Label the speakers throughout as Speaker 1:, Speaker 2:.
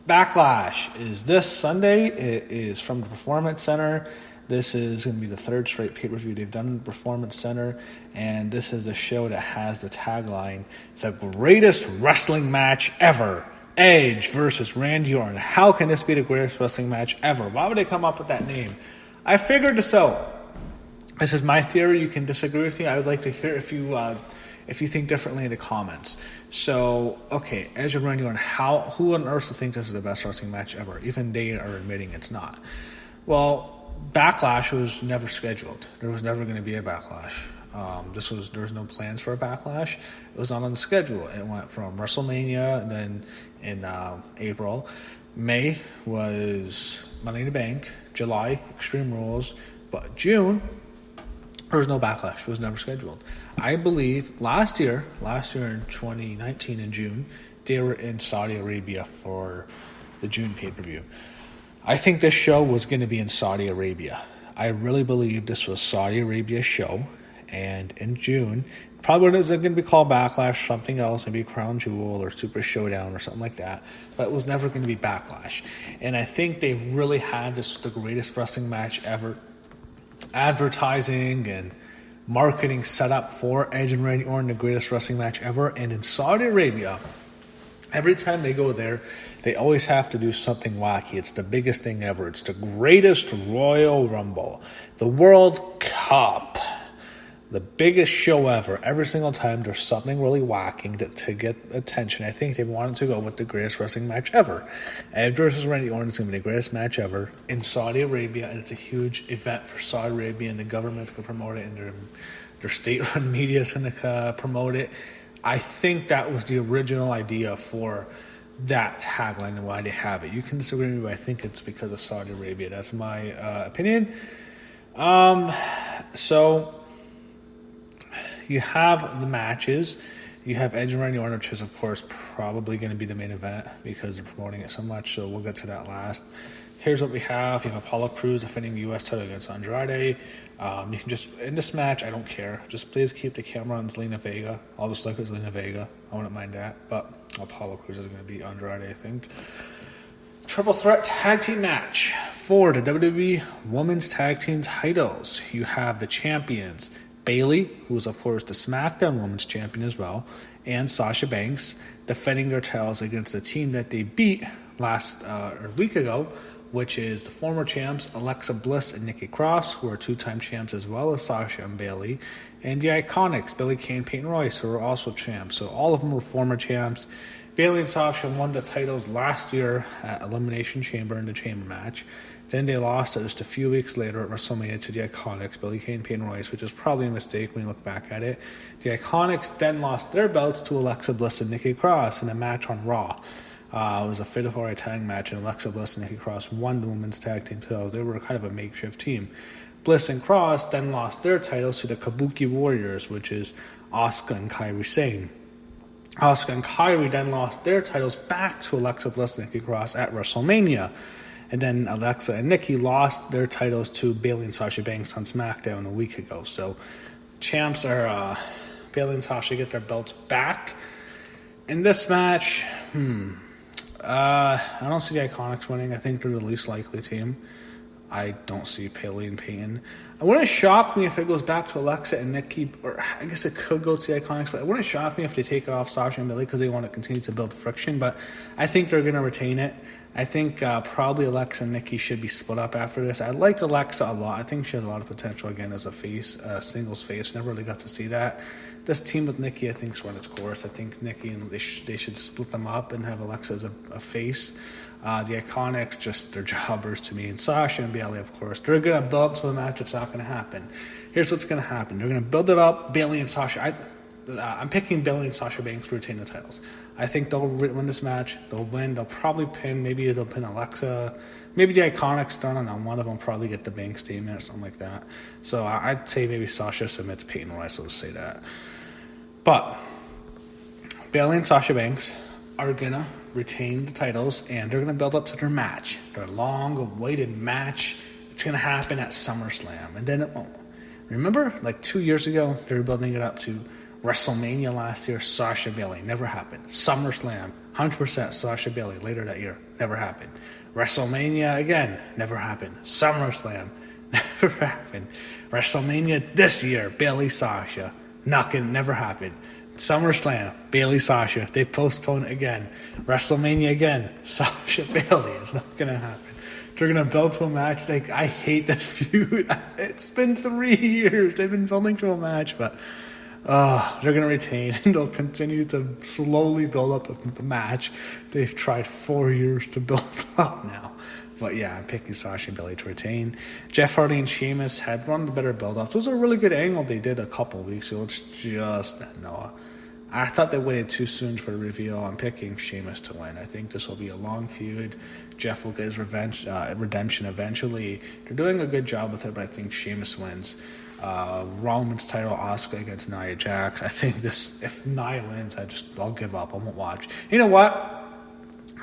Speaker 1: Backlash is this Sunday. It is from the Performance Center. This is going to be the third straight pay-per-view they've done in the Performance Center, and this is a show that has the tagline, the greatest wrestling match ever, Edge versus Randy Orton. How can this be the greatest wrestling match ever? Why would they come up with that name? I figured this out. This is my theory. You can disagree with me. I would like to hear if you think differently in the comments. So, okay, Edge and Randy Orton, who on earth would think this is the best wrestling match ever? Even they are admitting it's not. Well, Backlash was never scheduled. There was never going to be a Backlash. There was no plans for a Backlash. It was not on the schedule. It went from WrestleMania, and then in April. May was Money in the Bank. July, Extreme Rules. But June, there was no Backlash. It was never scheduled. I believe last year in 2019 in June, they were in Saudi Arabia for the June pay-per-view. I think this show was going to be in Saudi Arabia. I really believe this was Saudi Arabia's show. And in June, probably it was going to be called Backlash, something else, maybe Crown Jewel or Super Showdown or something like that. But it was never going to be Backlash. And I think they really had the greatest wrestling match ever. Advertising and marketing set up for Edge and Randy Orton, the greatest wrestling match ever. And in Saudi Arabia, every time they go there, they always have to do something wacky. It's the biggest thing ever. It's the greatest Royal Rumble. The World Cup. The biggest show ever. Every single time there's something really wacky to get attention. I think they wanted to go with the greatest wrestling match ever. Edge versus Randy Orton is going to be the greatest match ever in Saudi Arabia, and it's a huge event for Saudi Arabia, and the government's going to promote it, and their state-run media is going to promote it. I think that was the original idea for that tagline and why they have it. You can disagree with me, but I think it's because of Saudi Arabia. That's my opinion. So you have the matches. You have Edge and Randy Orton, which is, of course, probably going to be the main event because they're promoting it so much, so we'll get to that last. Here's what we have. You have Apollo Crews defending the U.S. title against Andrade. You can just, in this match, I don't care. Just please keep the camera on Zelina Vega. I'll just look at Zelina Vega. I wouldn't mind that. But Apollo Crews is going to beat Andrade, I think. Triple threat tag team match for the WWE Women's Tag Team titles. You have the champions, Bayley, who is, of course, the SmackDown Women's Champion as well, and Sasha Banks, defending their titles against the team that they beat a week ago, which is the former champs Alexa Bliss and Nikki Cross, who are two-time champs, as well as Sasha and Bayley, and the IIconics, Billie, Kane, Peyton, Royce, who are also champs. So all of them were former champs. Bayley and Sasha won the titles last year at Elimination Chamber in the Chamber match. Then they lost it just a few weeks later at WrestleMania to the IIconics, Billie, Kane, Peyton, Royce, which is probably a mistake when you look back at it. The IIconics then lost their belts to Alexa Bliss and Nikki Cross in a match on Raw. It was a fatal four-way tag match, and Alexa Bliss and Nikki Cross won the women's tag team titles. They were kind of a makeshift team. Bliss and Cross then lost their titles to the Kabuki Warriors, which is Asuka and Kairi Sane. Asuka and Kairi then lost their titles back to Alexa Bliss and Nikki Cross at WrestleMania. And then Alexa and Nikki lost their titles to Bayley and Sasha Banks on SmackDown a week ago. So champs are Bayley and Sasha get their belts back. In this match, I don't see the IIconics winning. I think they're the least likely team. I don't see Bayley and Peyton. It wouldn't shock me if it goes back to Alexa and Nikki, or I guess it could go to the IIconics, but it wouldn't shock me if they take off Sasha and Bayley because they want to continue to build friction, but I think they're going to retain it. I think probably Alexa and Nikki should be split up after this. I like Alexa a lot. I think she has a lot of potential, again, as a face, singles face. Never really got to see that. This team with Nikki, I think, is run its course. I think Nikki and they should split them up and have Alexa as a face. The IIconics, just they're jobbers to me. And Sasha and Bayley, of course, they're going to build up to the match. It's not going to happen. Here's what's going to happen. They're going to build it up. Bayley and Sasha. I'm picking Bayley and Sasha Banks to retain the titles. I think they'll win this match. They'll win. They'll probably pin. Maybe they'll pin Alexa. Maybe the IIconics done, and one of them probably get the Banks statement or something like that. So I'd say maybe Sasha submits Peyton Royce. Let's say that. But Bayley and Sasha Banks are going to retain the titles, and they're going to build up to their match, their long-awaited match. It's going to happen at SummerSlam, and then it won't. Remember, like 2 years ago, they were building it up to WrestleMania last year, Sasha Billie, never happened. SummerSlam, 100% Sasha Billie later that year, never happened. WrestleMania again, never happened. SummerSlam, never happened. WrestleMania this year, Bayley Sasha, never happened. SummerSlam, Bayley Sasha, they postponed it again. WrestleMania again, Sasha Bayley, it's not gonna happen. They're gonna build to a match. Like, I hate this feud. It's been 3 years. They've been building to a match, but they're gonna retain. They'll continue to slowly build up the match. They've tried 4 years to build up now. But yeah, I'm picking Sasha and Billie to retain. Jeff Hardy and Sheamus had one of the better build-ups. It was a really good angle they did a couple of weeks ago. It's just no. I thought they waited too soon for the reveal. I'm picking Sheamus to win. I think this will be a long feud. Jeff will get his redemption eventually. They're doing a good job with it, but I think Sheamus wins. Roman's title, Asuka against Nia Jax. I think this, if Nia wins, I'll give up. I won't watch. You know what?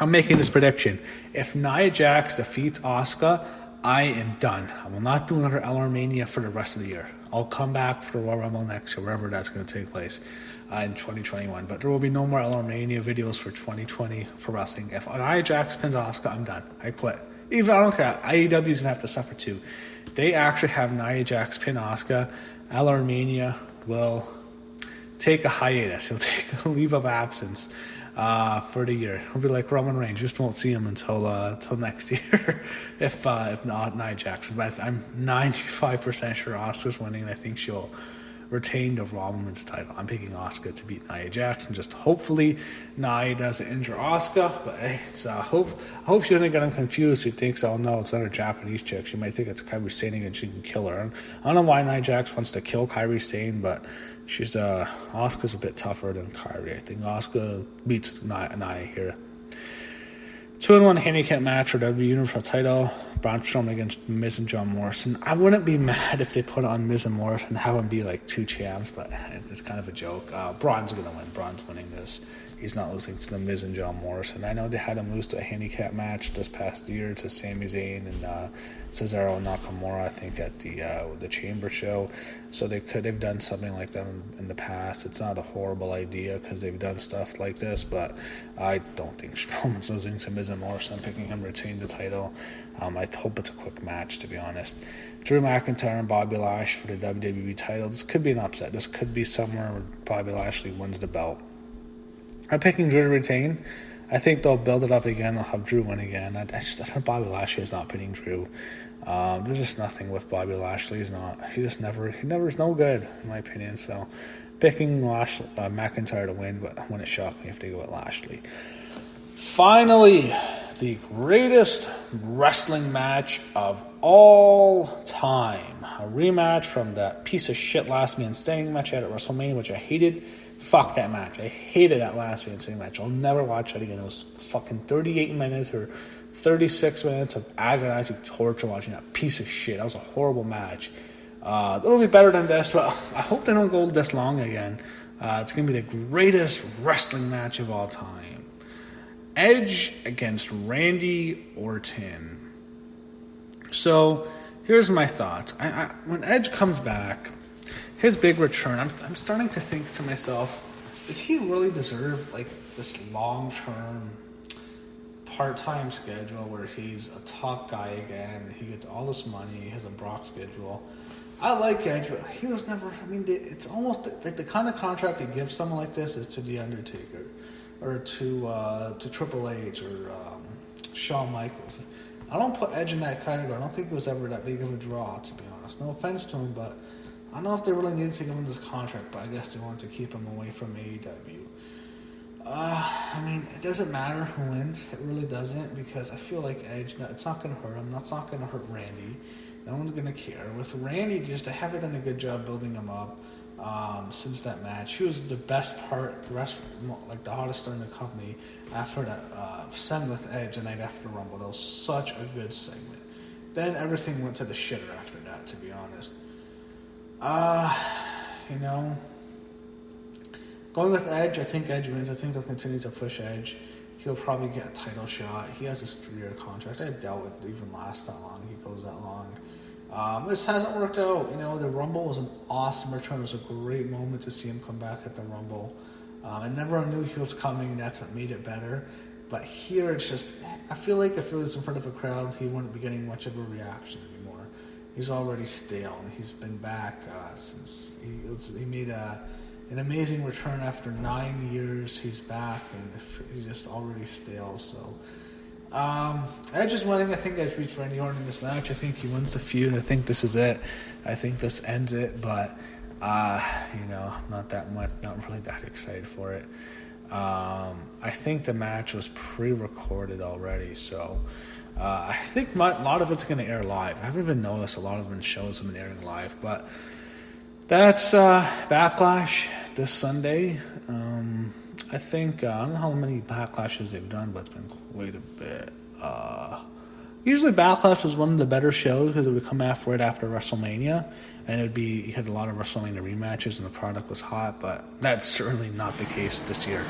Speaker 1: I'm making this prediction. If Nia Jax defeats Asuka, I am done. I will not do another LRMania for the rest of the year. I'll come back for the Royal Rumble next year, wherever that's going to take place in 2021. But there will be no more LRMania videos for 2020 for wrestling. If Nia Jax pins Asuka, I'm done. I quit. I don't care. AEW's going to have to suffer too. They actually have Nia Jax pin Asuka. LRMania will take a hiatus. He'll take a leave of absence for the year. He'll be like Roman Reigns. Just won't see him until next year. if not Nia Jax. But I'm 95% sure Asuka's winning. I think she'll retain the Raw Women's title. I'm picking Asuka to beat Nia Jax, and just hopefully Nia doesn't injure Asuka. But hey, it's I hope she doesn't get him confused. She thinks, oh no, it's not a Japanese chick. She might think it's Kairi Sane and she can kill her. I don't know why Nia Jax wants to kill Kairi Sane, but she's Asuka's a bit tougher than Kairi. I think Asuka beats Nia here. 2-1 handicap match for WWE Universal title. Braun Strowman against Miz and John Morrison. I wouldn't be mad if they put it on Miz and Morrison and have them be like two champs, but it's kind of a joke. Braun's going to win. Braun's winning this. He's not losing to the Miz and John Morrison. I know they had him lose to a handicap match this past year to Sami Zayn and Cesaro Nakamura, I think, at the Chamber show. So they've done something like that in the past. It's not a horrible idea because they've done stuff like this, but I don't think Strowman's losing to Miz and Morrison. I'm picking him to retain the title. I hope it's a quick match, to be honest. Drew McIntyre and Bobby Lashley for the WWE title. This could be an upset. This could be somewhere where Bobby Lashley wins the belt. I'm picking Drew to retain. I think they'll build it up again. They'll have Drew win again. Bobby Lashley is not beating Drew. There's just nothing with Bobby Lashley. He never is no good, in my opinion. So, picking McIntyre to win, but wouldn't shock me if they go with Lashley. Finally, the greatest wrestling match of all time. A rematch from that piece of shit Last Man Standing match I had at WrestleMania, which I hated. Fuck that match. I hated that Last Man Standing match. I'll never watch it again. It was fucking 38 minutes or 36 minutes of agonizing torture watching that piece of shit. That was a horrible match. It'll be better than this, but I hope they don't go this long again. It's going to be the greatest wrestling match of all time. Edge against Randy Orton. So, here's my thoughts. When Edge comes back, his big return, I'm starting to think to myself, did he really deserve like this long-term part-time schedule where he's a top guy again, he gets all this money, he has a Brock schedule? I like Edge, but he was never, it's almost like the kind of contract you give someone like this is to The Undertaker or to Triple H or Shawn Michaels. I don't put Edge in that category. I don't think it was ever that big of a draw, to be honest. No offense to him, but I don't know if they really needed to give him this contract, but I guess they wanted to keep him away from AEW. It doesn't matter who wins. It really doesn't, because I feel like Edge, it's not going to hurt him. That's not going to hurt Randy. No one's going to care. With Randy, just they haven't done a good job building him up since that match. He was the best part, the hottest star in the company after that segment with Edge the night after the Rumble. That was such a good segment. Then everything went to the shitter after that, to be honest. Going with Edge, I think Edge wins. I think they'll continue to push Edge. He'll probably get a title shot. He has this 3-year contract. I doubt it even lasts that long. He goes that long. This hasn't worked out. The Rumble was an awesome return. It was a great moment to see him come back at the Rumble. I never knew he was coming. That's what made it better. But here, it's just, I feel like if it was in front of a crowd, he wouldn't be getting much of a reaction anymore. He's already stale, and he's been back since he made an amazing return after 9 years. He's back, and he's just already stale. So, Edge is winning. I think Edge beats Randy Orton in this match. I think he wins the feud. I think this is it. I think this ends it, but, not really that excited for it. I think the match was pre-recorded already, so I think a lot of it's going to air live. I haven't even noticed a lot of the shows have been airing live, but that's Backlash this Sunday. I think, I don't know how many Backlashes they've done, but it's been quite a bit. Usually Backlash was one of the better shows because it would come right after WrestleMania, and you had a lot of WrestleMania rematches and the product was hot, but that's certainly not the case this year.